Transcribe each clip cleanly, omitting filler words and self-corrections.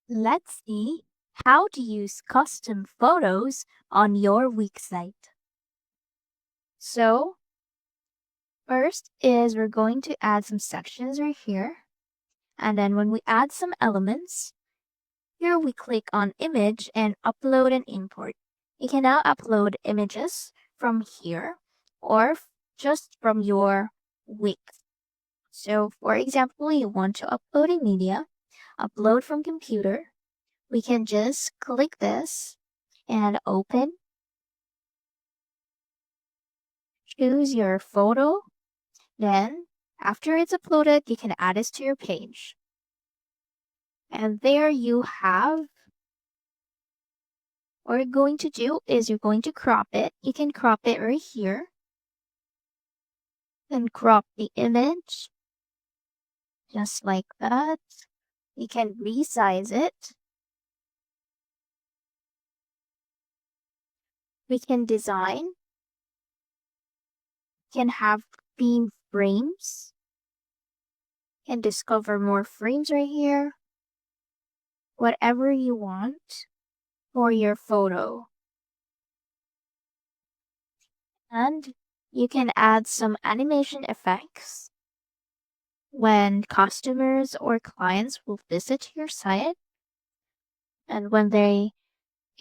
Let's see how to use custom photos on your Wix site. So first is we're going to add some sections right here. And then when we add some elements, here we click on image and upload and import. You can now upload images from here or just from your Wix. So for example, you want to upload a media, upload from computer. We can just click this and open. Choose your photo. Then, after it's uploaded, you can add it to your page. And there you have. What you're going to do is you're going to crop it. You can crop it right here. Then crop the image. Just like that. You can resize it. We can design. Can have theme frames. Can discover more frames right here. Whatever you want for your photo. And you can add some animation effects when customers or clients will visit your site. And when they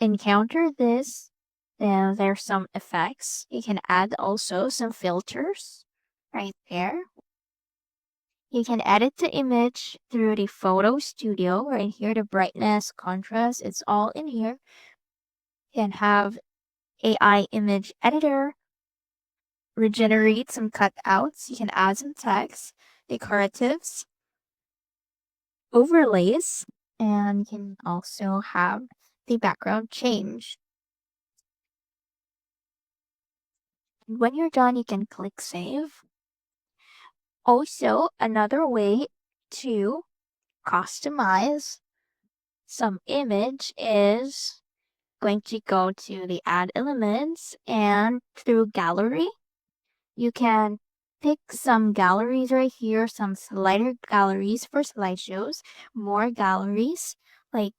encounter this, then there's some effects. You can add also some filters right there. You can edit the image through the photo studio right here. The brightness, contrast, it's all in here. You can have AI image editor, regenerate some cutouts. You can add some text, decoratives, overlays, and you can also have the background change. When you're done, you can click save. Also, another way to customize some image is going to go to the add elements, and through gallery, you can pick some galleries right here, some slider galleries for slideshows, more galleries like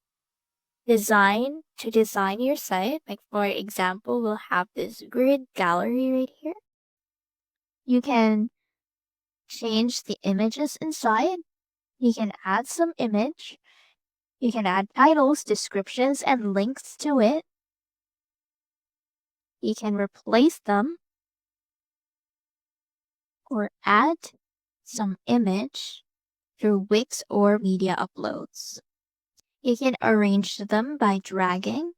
design to design your site. Like for example, we'll have this grid gallery right here. You can change the images inside. You can add some image. You can add titles, descriptions, and links to it. You can replace them or add some image through Wix or media uploads. You can arrange them by dragging.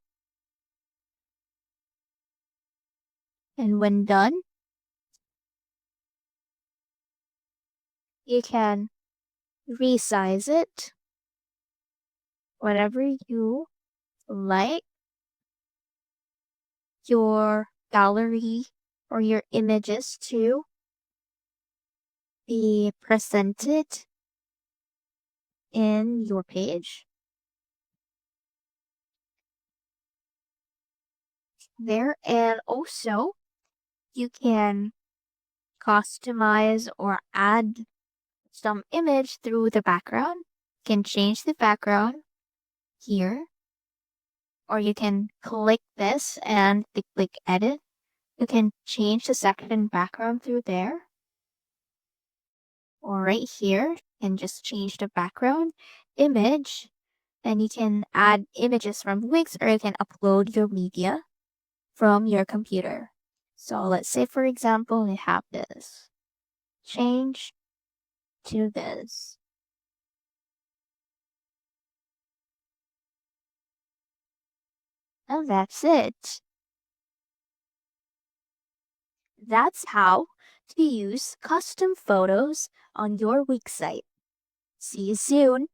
And when done, you can resize it whatever you like your gallery or your images to be presented in your page. There, and also you can customize or add some image through the background. You can change the background here, or you can click this and click edit. You can change the section background through there, or right here, you can just change the background image, and you can add images from Wix, or you can upload your media from your computer. So let's say, for example, we have this. Change to this. And that's it. That's how to use custom photos on your Wix site. See you soon.